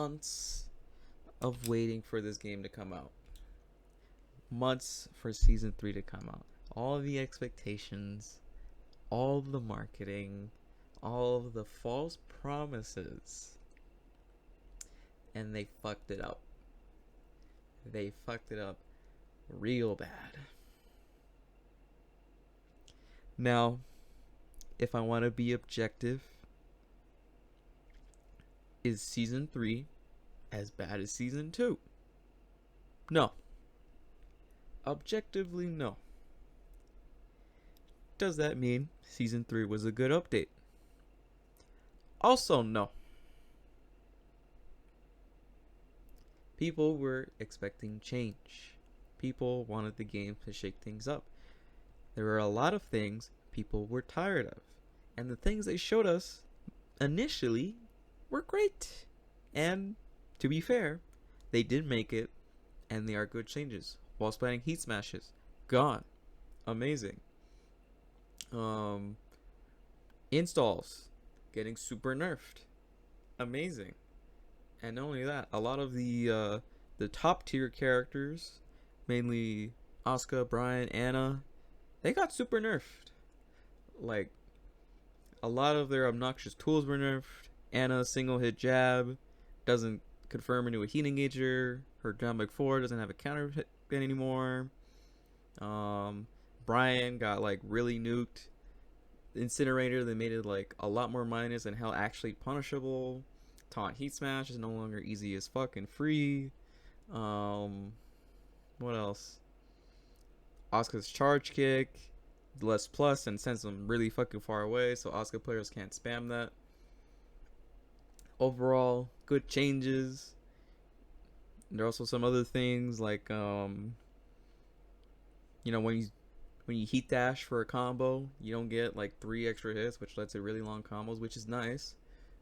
months of waiting for this game to come out. Months for season 3 to come out. All the expectations, all the marketing, all of the false promises. And they fucked it up. They fucked it up real bad. Now, if I want to be objective, is season 3 as bad as season 2? No. Objectively, no. Does that mean season 3 was a good update? Also, no. People were expecting change. People wanted the game to shake things up. There were a lot of things people were tired of. And the things they showed us initially were great. And to be fair, they did make it, and they are good changes. While splatting heat smashes, gone. Amazing. Installs getting super nerfed. Amazing. And not only that, a lot of the top tier characters, mainly Asuka, Brian, Anna, they got super nerfed. Like, a lot of their obnoxious tools were nerfed. Anna single hit jab doesn't confirm into a heat engager. Her Dynamic 4 doesn't have a counter hit anymore. Brian got like really nuked. Incinerator, they made it like a lot more minus and hell actually punishable. Taunt heat smash is no longer easy as fucking free. What else? Asuka's charge kick, less plus and sends them really fucking far away, so Asuka players can't spam that. Overall, good changes. There are also some other things like when you heat dash for a combo, you don't get like 3 extra hits, which led to really long combos, which is nice,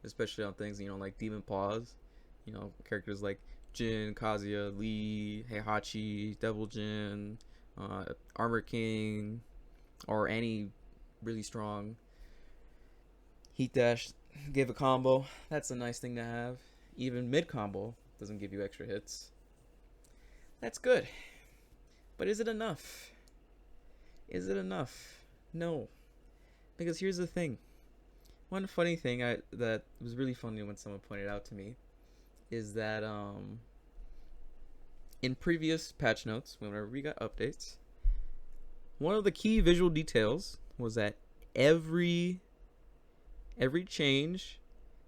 especially on things like Demon Paws. Characters like Jin, Kazuya, Lee, Heihachi, Devil Jin, Armor King, or any really strong heat dash give a combo. That's a nice thing to have. Even mid combo doesn't give you extra hits. That's good. But is it enough? Is it enough? No. Because here's the thing. One funny thing that was really funny when someone pointed out to me is that in previous patch notes, whenever we got updates, one of the key visual details was that every change,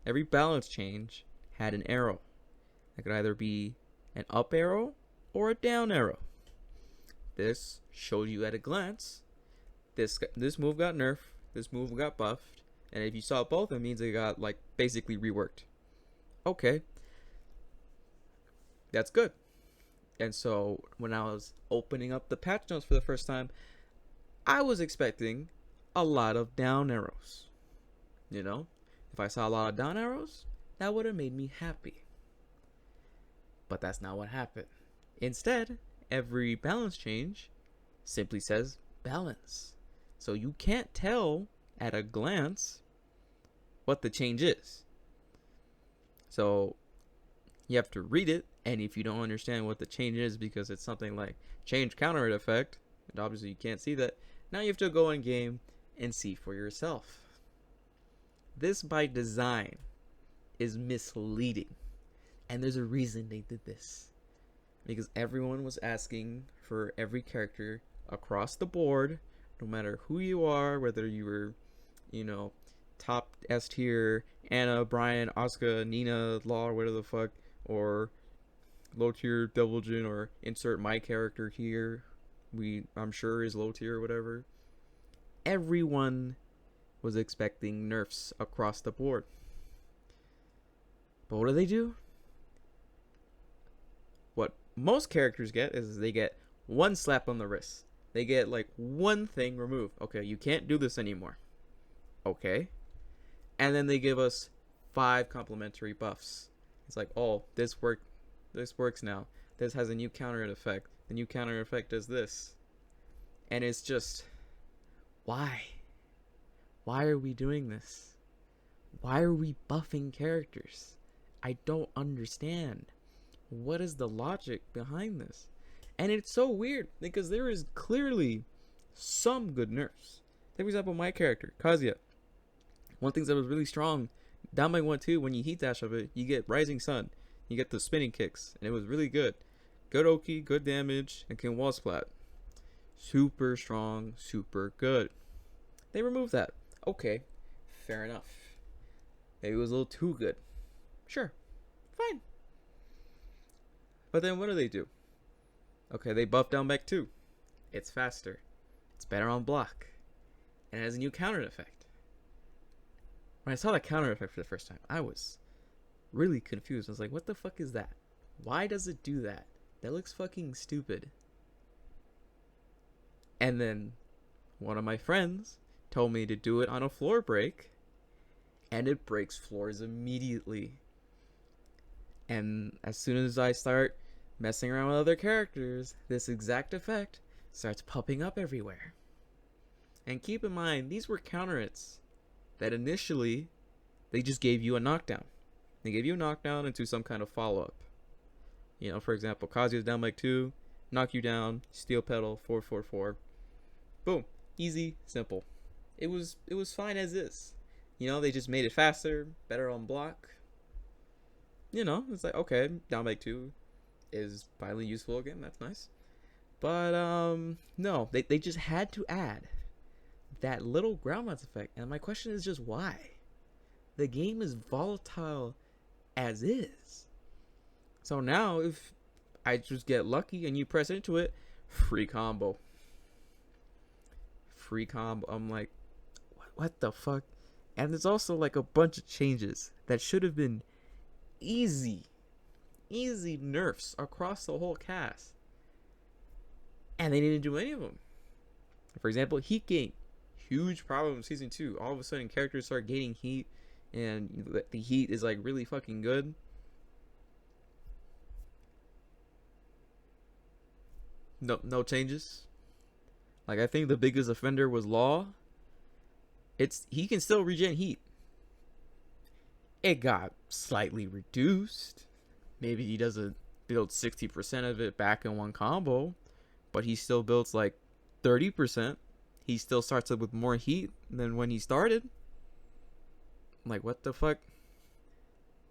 every balance change had an arrow. It could either be an up arrow or a down arrow. This showed you at a glance, this move got nerfed, this move got buffed, and if you saw both, it means it got like basically reworked. Okay, that's good. And so when I was opening up the patch notes for the first time, I was expecting a lot of down arrows. If I saw a lot of down arrows, that would have made me happy. But that's not what happened. Instead, every balance change simply says balance. So you can't tell at a glance what the change is. So you have to read it, and if you don't understand what the change is because it's something like change counter effect, and obviously you can't see that, now you have to go in game and see for yourself. This by design is misleading, and there's a reason they did this. Because everyone was asking for every character across the board, no matter who you are, whether you were, top S tier, Anna, Brian, Asuka, Nina, Law, whatever the fuck, or low tier Devil Jin, or insert my character here, I'm sure is low tier or whatever. Everyone was expecting nerfs across the board. But what do? What most characters get is they get one slap on the wrist. They get like one thing removed. Okay, you can't do this anymore. Okay. And then they give us 5 complementary buffs. It's like, oh, this works now. This has a new counter effect. The new counter effect does this. And it's just, why? Why are we doing this? Why are we buffing characters? I don't understand. What is the logic behind this? And it's so weird because there is clearly some good nerfs. Take for example my character, Kazuya. One thing that was really strong, down by 1-2, when you heat dash of it, you get Rising Sun. You get the spinning kicks, and it was really good. Good Oki, good damage, and can wall splat. Super strong, super good. They removed that. Okay, fair enough. Maybe it was a little too good. Sure, fine. But then what do? Okay, they buffed down back 2. It's faster. It's better on block. And it has a new counter effect. When I saw that counter effect for the first time, I was really confused. I was like, what the fuck is that? Why does it do that? That looks fucking stupid. And then one of my friends told me to do it on a floor break, and it breaks floors immediately. And as soon as I start messing around with other characters, this exact effect starts popping up everywhere. And keep in mind, these were counter hits that initially they just gave you a knockdown. They gave you a knockdown into some kind of follow-up. You know, for example, Kazuya's down like 2, knock you down, steel pedal, 4-4-4. Boom. Easy, simple. It was fine as is. You know, they just made it faster, better on block. You know, it's like, okay, down like 2 is finally useful again. That's nice. But no, they just had to add that little ground bounce effect. And my question is just why? The game is volatile as is. So now if I just get lucky and you press into it, free combo. Free combo. I'm like, what the fuck? And there's also like a bunch of changes that should have been easy nerfs across the whole cast. And they didn't do any of them. For example, heat gain. Huge problem in season 2. All of a sudden characters start gaining heat, and the heat is like really fucking good. No changes. Like, I think the biggest offender was Law. He can still regen heat. It got slightly reduced. Maybe he doesn't build 60% of it back in one combo, but he still builds like 30%. He still starts up with more heat than when he started. Like, what the fuck?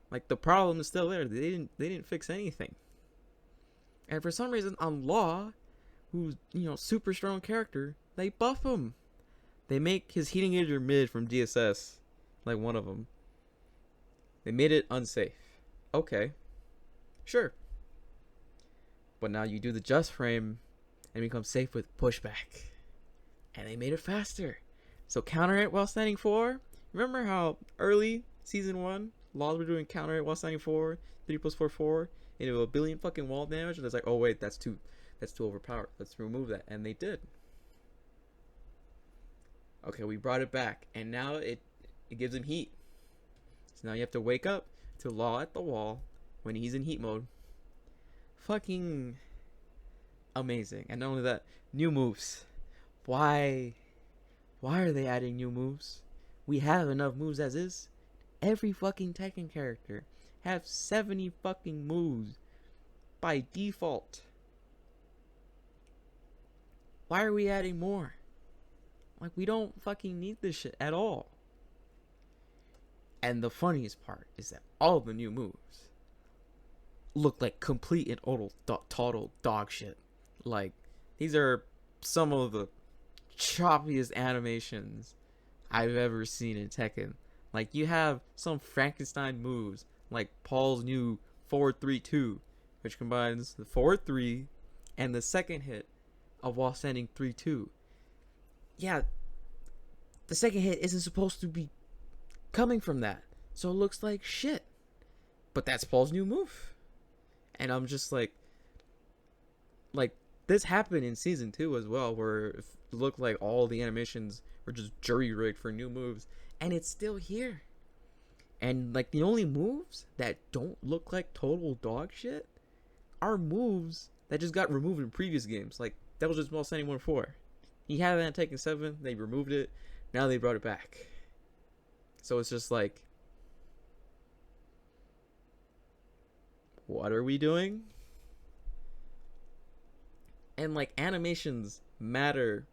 Like, the problem is still there. They didn't fix anything. And for some reason, on Law, who's, you know, super strong character, they buff him. They make his heating engager mid from DSS, like one of them. They made it unsafe. Okay, sure. But now you do the just frame and become safe with pushback. And they made it faster. So counter it while standing 4. Remember how early season 1, Laws were doing counter it while standing 4, 3+4-4, into a billion fucking wall damage? And it's like, oh wait, that's too overpowered. Let's remove that. And they did. Okay, we brought it back, and now it gives him heat. So now you have to wake up to Law at the wall when he's in heat mode. Fucking amazing. And not only that, new moves. Why are they adding new moves? We have enough moves as is. Every fucking Tekken character have 70 fucking moves by default. Why are we adding more? Like, we don't fucking need this shit at all. And the funniest part is that all the new moves look like complete and total dog shit. Like, these are some of the choppiest animations I've ever seen in Tekken. Like, you have some Frankenstein moves, like Paul's new 4-3-2, which combines the 4-3 and the second hit of while standing 3-2. Yeah, the second hit isn't supposed to be coming from that, so it looks like shit. But that's Paul's new move. And I'm just like this happened in season 2 as well, where it looked like all the animations were just jury rigged for new moves, and it's still here. And like, the only moves that don't look like total dog shit are moves that just got removed in previous games. Like, that was just while standing 1-4. He had that in Tekken 7, they removed it, now they brought it back. So it's just like, what are we doing? And like animations matter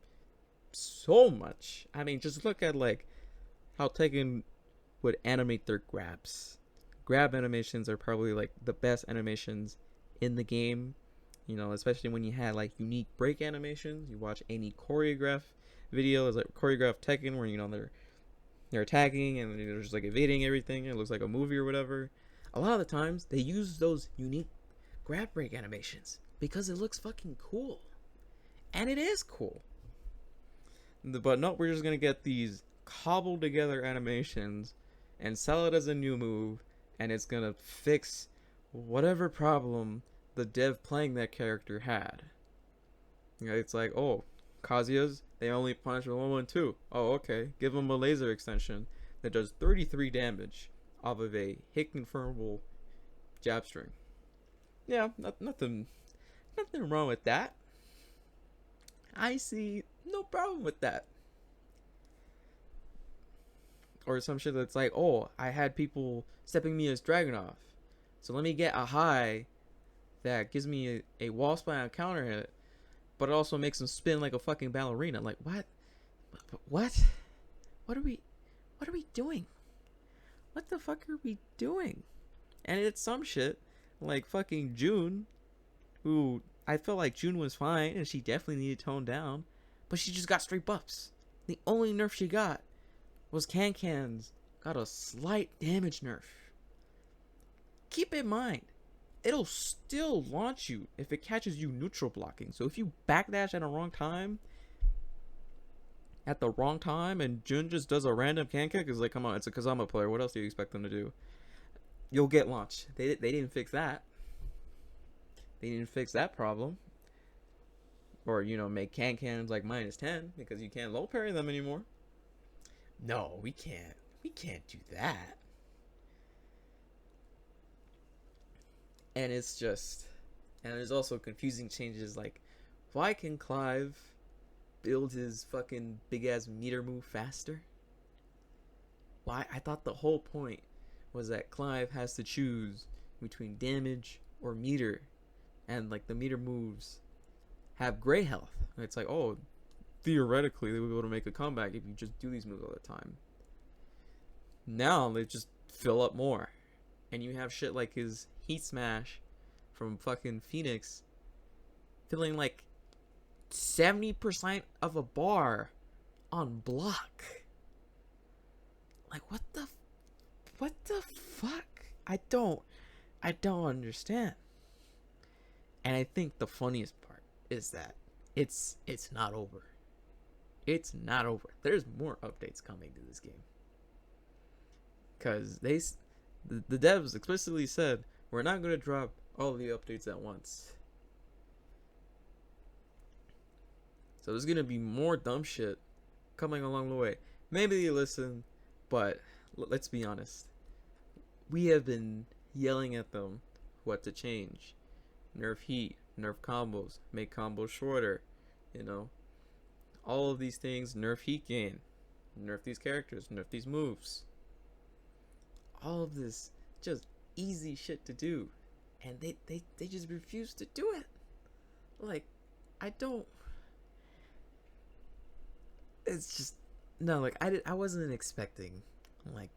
so much. I mean, just look at like how Tekken would animate their grabs. Grab animations are probably like the best animations in the game. You know, especially when you had like unique break animations. You watch any choreograph video, is like choreographed Tekken where they're attacking and they're just like evading everything. It looks like a movie or whatever. A lot of the times they use those unique grab break animations because it looks fucking cool, and it is cool. But no, we're just gonna get these cobbled together animations and sell it as a new move, and it's gonna fix whatever problem the dev playing that character had. You know, it's like, oh, Kazuya's, they only punch with 1-1-2. Oh, okay. Give them a laser extension that does 33 damage off of a hit confirmable jab string. Yeah, nothing wrong with that. I see no problem with that. Or some shit that's like, oh, I had people stepping me as Dragunov, so let me get a high that gives me a wall splat counter hit, but it also makes them spin like a fucking ballerina. Like, what? What? What are we doing? What the fuck are we doing? And it's some shit like fucking June, who I felt like June was fine and she definitely needed toned down, but she just got straight buffs. The only nerf she got was Can-Can's got a slight damage nerf. Keep in mind, it'll still launch you if it catches you neutral blocking. So if you backdash at the wrong time, and Jun just does a random can kick, it's like, come on, it's a Kazama player. What else do you expect them to do? You'll get launched. They didn't fix that. They didn't fix that problem. Or, you know, make can-cans like -10 because you can't low parry them anymore. No, we can't. We can't do that. And it's just, and there's also confusing changes like, why can Clive build his fucking big ass meter move faster? Why? I thought the whole point was that Clive has to choose between damage or meter, and like the meter moves have gray health. And it's like, oh, theoretically they would be able to make a comeback if you just do these moves all the time. Now they just fill up more, and you have shit like his Heat Smash from fucking Phoenix filling like 70% of a bar on block. Like, what the fuck? I don't understand. And I think the funniest part is that it's not over. It's not over. There's more updates coming to this game. Cause the devs explicitly said, we're not gonna drop all the updates at once. So there's gonna be more dumb shit coming along the way. Maybe you listen, but let's be honest. We have been yelling at them what to change. Nerf heat, nerf combos, make combos shorter, you know. All of these things, nerf heat gain, nerf these characters, nerf these moves. All of this just easy shit to do, and they just refuse to do it. Like, I don't, it's just, no, like, I wasn't expecting like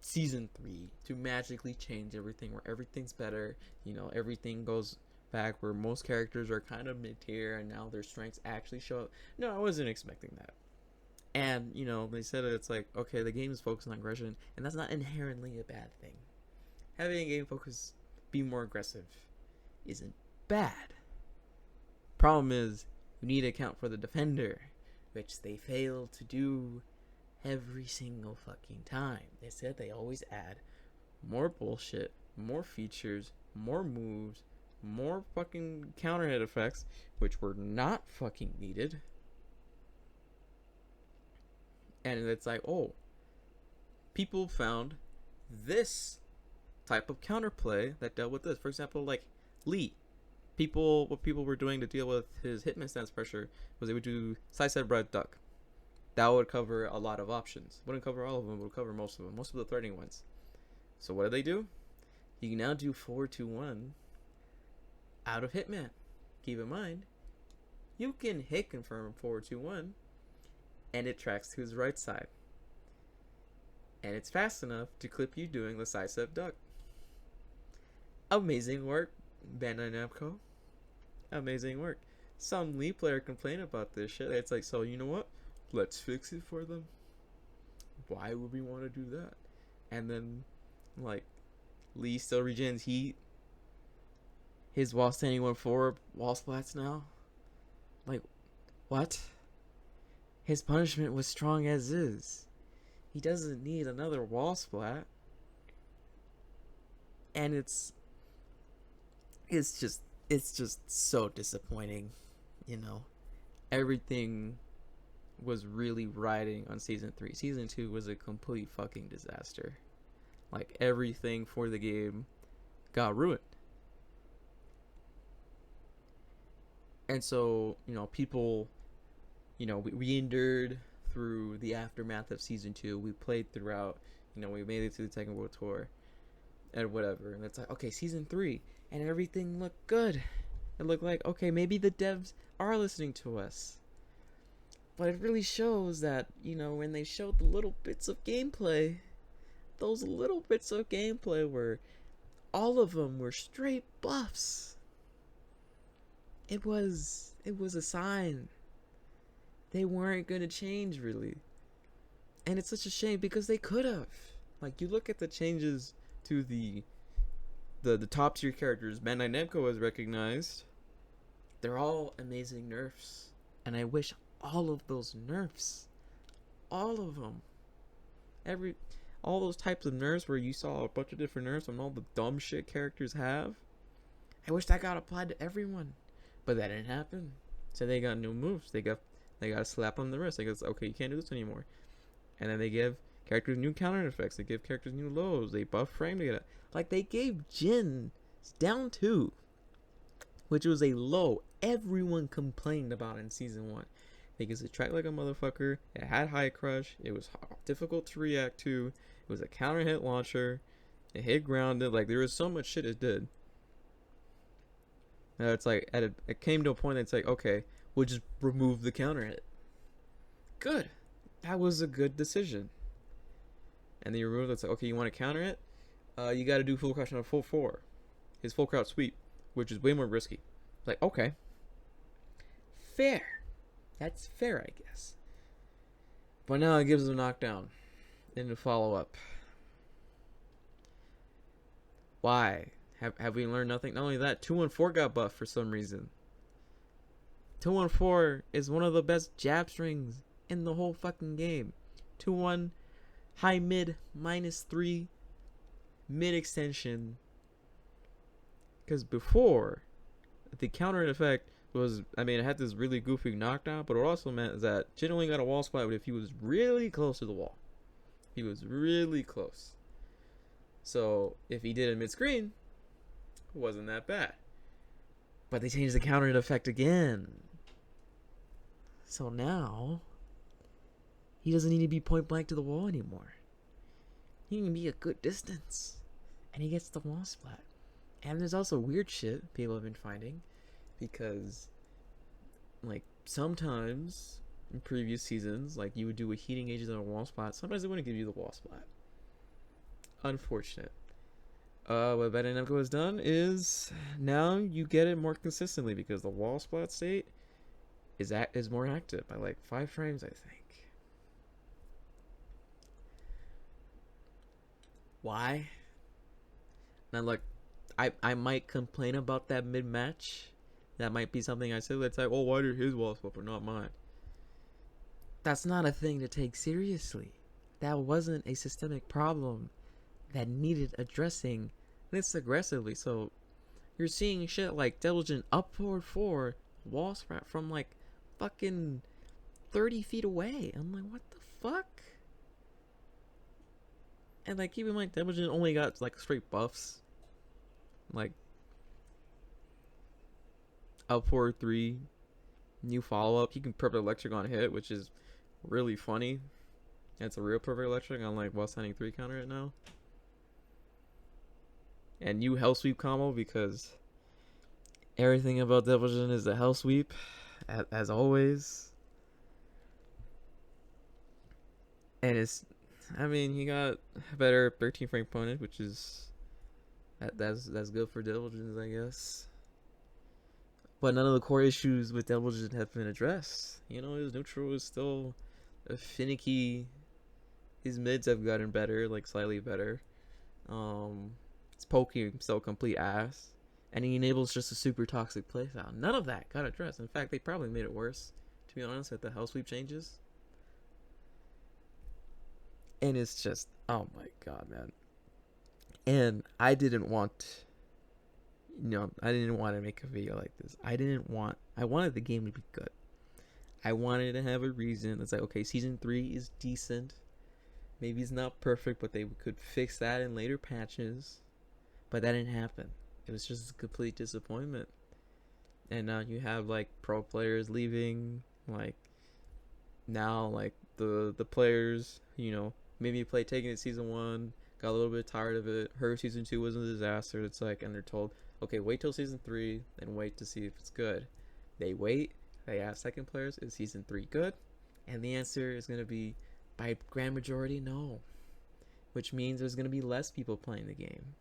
season 3 to magically change everything, where everything's better, you know, everything goes back where most characters are kind of mid-tier and now their strengths actually show up. No, I wasn't expecting that. And, you know, they said it's like, okay, the game is focused on aggression, and that's not inherently a bad thing. Having a game focus be more aggressive isn't bad. Problem is, you need to account for the defender, which they fail to do every single fucking time. They said they always add more bullshit, more features, more moves, more fucking counter hit effects, which were not fucking needed. And it's like, oh, people found this type of counterplay that dealt with this. For example, like Lee. What people were doing to deal with his hitman stance pressure was they would do side step red duck. That would cover a lot of options. Wouldn't cover all of them, but would cover most of them. Most of the threatening ones. So what did they do? You can now do 421 out of Hitman. Keep in mind, you can hit confirm 421 and it tracks to his right side. And it's fast enough to clip you doing the sidestep duck. Amazing work, Bandai Namco. Amazing work. Some League player complained about this shit. It's like, so you know what? Let's fix it for them. Why would we want to do that? And then, like, Lee still regens heat. His while standing 1-4 wall splats now. Like, what? His punishment was strong as is. He doesn't need another wall splat. And it's just so disappointing, you know. Everything was really riding on season 3. Season 2 was a complete fucking disaster. Like, everything for the game got ruined. And so, you know, people, you know, we endured through the aftermath of season 2. We played throughout, you know, we made it to the Tekken World Tour and whatever. And it's like, okay, season 3, and everything looked good. It looked like, okay, maybe the devs are listening to us. But it really shows that, you know, when they showed the little bits of gameplay, those little bits of gameplay were, all of them were straight buffs. It was a sign they weren't going to change, really. And it's such a shame because they could have. Like, you look at the changes to the top tier characters Bandai Namco has recognized. They're all amazing nerfs. And I wish all of those nerfs, all of them, all those types of nerfs where you saw a bunch of different nerfs and all the dumb shit characters have, I wish that got applied to everyone. But that didn't happen. So they got new moves. They got a slap on the wrist. They go, okay, you can't do this anymore. And then they give characters new counter effects. They give characters new lows. They buff frame to get it. Like, they gave Jin down 2, which was a low everyone complained about in season 1. Because it tracked like a motherfucker. It had high crush. It was difficult to react to. It was a counter hit launcher. It hit grounded. Like, there was so much shit it did. It's like, it came to a point that's like, okay, we'll just remove the counter hit. Good. That was a good decision. And then you remove it. It's like, okay, you want to counter it? You got to do full crouch on a full 4. His full crouch sweep, which is way more risky. Like, okay. Fair. That's fair, I guess. But now it gives him a knockdown in the follow-up. Why? Have we learned nothing? Not only that, 2-1-4 got buffed for some reason. 2-1-4 is one of the best jab strings in the whole fucking game. 2-1, high mid, -3, mid extension. Because before, the counter effect was, I mean, it had this really goofy knockdown, but it also meant that Jin only got a wall splat if he was really close to the wall. He was really close. So if he did it mid-screen, it wasn't that bad. But they changed the counter effect again. So now, he doesn't need to be point blank to the wall anymore. He can be a good distance. And he gets the wall splat. And there's also weird shit people have been finding. Because, like, sometimes in previous seasons, like, you would do a heating agent on a wall splat. Sometimes they wouldn't give you the wall splat. Unfortunate. What Bandai Namco has done is now you get it more consistently because the wall splat state is more active by like 5 frames, I think. Why? Now look, I might complain about that mid-match. That might be something I said. Let's say, oh, why did his wall splat but not mine? That's not a thing to take seriously. That wasn't a systemic problem that needed addressing this aggressively. So you're seeing shit like Diligent up forward 4 wall sprat from like fucking 30 feet away. I'm like, what the fuck? And like, keep in mind, Diligent only got like straight buffs. Like up forward 3, new follow up. You can perfect electric on hit, which is really funny. It's a real perfect electric on like while standing 3 counter it now. and new hell sweep combo, because everything about Devil Jin is a hell sweep, as always. And I mean, he got a better 13 frame opponent, which is that's good for Devil Jins, I guess. But none of the core issues with Devil Jin have been addressed. You know, his neutral is still finicky. His mids have gotten better, like slightly better. His poking still complete ass, and he enables just a super toxic playstyle. None of that got addressed. In fact, they probably made it worse, to be honest, with the hell sweep changes. And it's just, oh my god, man. And I didn't want, I didn't want to make a video like this. I wanted the game to be good. I wanted to have a reason. It's like, okay, season 3 is decent. Maybe it's not perfect, but they could fix that in later patches. But that didn't happen. It was just a complete disappointment. And now you have like pro players leaving, like now like the players, maybe play Taking It season 1, got a little bit tired of it, heard season 2 was a disaster. It's like, and they're told, okay, wait till season 3 and wait to see if it's good. They wait, they ask second players, is season 3 good? And the answer is going to be, by grand majority, no. Which means there's going to be less people playing the game.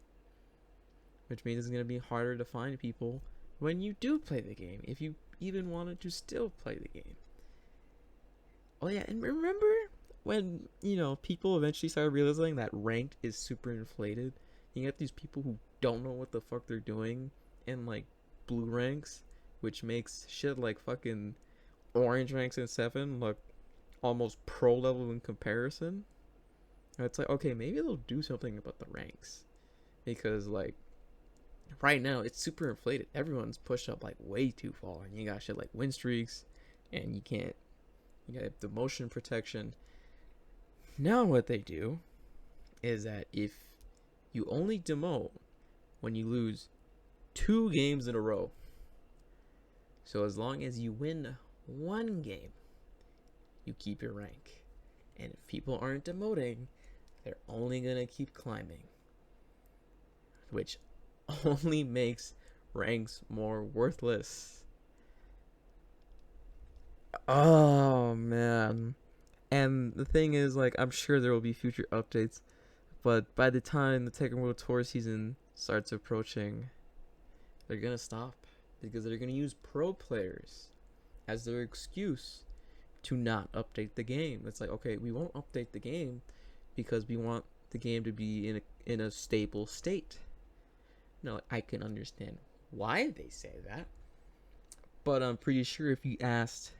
Which means it's going to be harder to find people when you do play the game, if you even wanted to still play the game. Oh yeah, and remember when, people eventually started realizing that ranked is super inflated? You get these people who don't know what the fuck they're doing in like blue ranks, which makes shit like fucking orange ranks in 7 look almost pro level in comparison. And it's like, okay, maybe they'll do something about the ranks, because like right now it's super inflated. Everyone's pushed up like way too far, and you got shit like win streaks, and you got the motion protection. Now what they do is that if you only demote when you lose 2 games in a row, so as long as you win 1 game, you keep your rank. And if people aren't demoting, they're only gonna keep climbing, which only makes ranks more worthless. Oh man. And the thing is, like, I'm sure there will be future updates, but by the time the Tekken World Tour season starts approaching, they're gonna stop, because they're gonna use pro players as their excuse to not update the game. It's like, okay, we won't update the game because we want the game to be in a stable state. Now, I can understand why they say that, but I'm pretty sure if you asked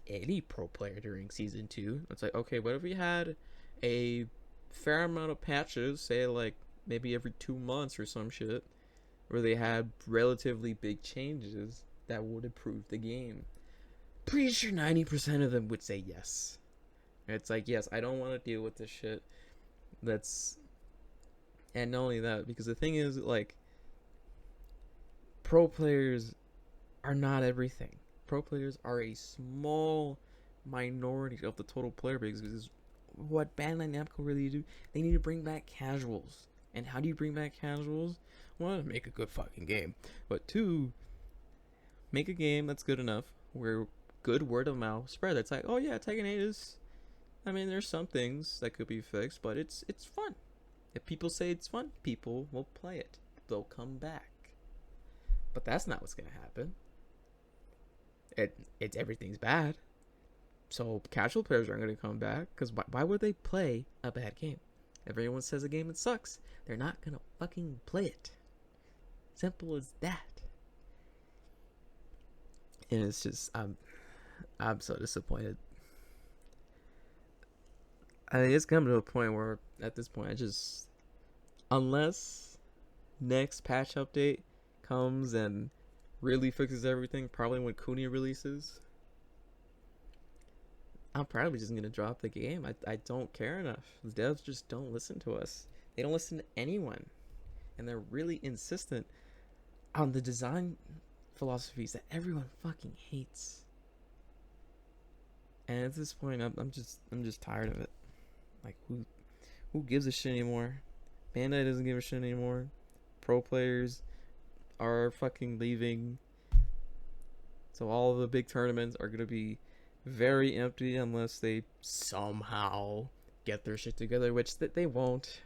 any pro player during season 2, it's like, okay, what if we had a fair amount of patches, say like maybe every 2 months or some shit, where they had relatively big changes that would improve the game? Pretty sure 90% of them would say yes. It's like, yes, I don't want to deal with this shit. And not only that, because the thing is, like, pro players are not everything. Pro players are a small minority of the total player base, because what Bandai Namco really do, they need to bring back casuals. And how do you bring back casuals? 1, make a good fucking game. But 2, make a game that's good enough where good word of mouth spread. It's like, oh yeah, Tekken 8 is, I mean, there's some things that could be fixed, but it's fun. If people say it's fun, people will play it. They'll come back. But that's not what's gonna happen. It's everything's bad. So casual players aren't gonna come back, because why would they play a bad game? If everyone says a game it sucks, they're not gonna fucking play it. Simple as that. And it's just, I'm so disappointed. I mean, it's coming to a point where, at this point, unless next patch update comes and really fixes everything, probably when Kuni releases, I'm probably just gonna drop the game. I don't care enough. The devs just don't listen to us. They don't listen to anyone, and they're really insistent on the design philosophies that everyone fucking hates. And at this point, I'm just tired of it. Like, who gives a shit anymore? Bandai doesn't give a shit anymore. pro players are fucking leaving. So all of the big tournaments are gonna be very empty unless they somehow get their shit together, which they won't.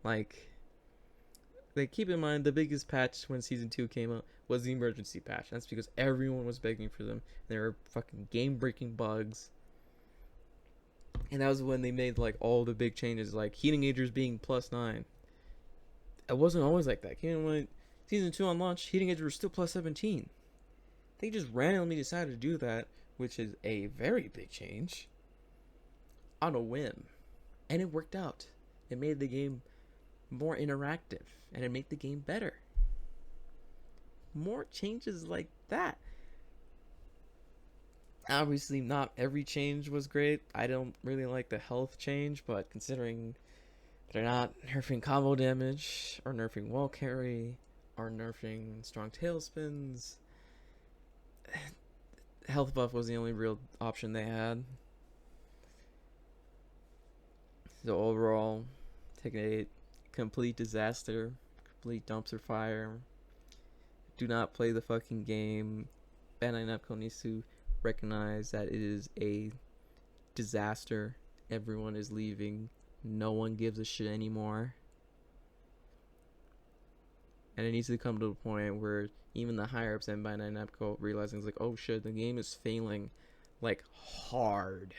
Like, they keep in mind the biggest patch when season 2 came out was the emergency patch. That's because everyone was begging for them. There were fucking game breaking bugs. And that was when they made like all the big changes, like heating agers being +9. It wasn't always like that. Came when season 2 on launch, heating agers were still +17. They just randomly decided to do that, which is a very big change, on a whim. And it worked out. It made the game more interactive, and it made the game better. More changes like that. Obviously, not every change was great. I don't really like the health change, but considering they're not nerfing combo damage, or nerfing wall carry, or nerfing strong tailspins, health buff was the only real option they had. So overall, Tekken 8, complete disaster, complete dumpster fire. Do not play the fucking game. Bandai Namco needs to recognize that it is a disaster. Everyone is leaving. No one gives a shit anymore. And it needs to come to a point where even the higher ups in Bandai Namco realizing it's like, oh shit, the game is failing, like, hard.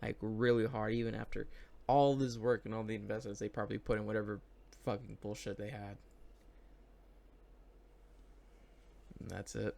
Like, really hard, even after all this work and all the investments they probably put in whatever fucking bullshit they had. And that's it.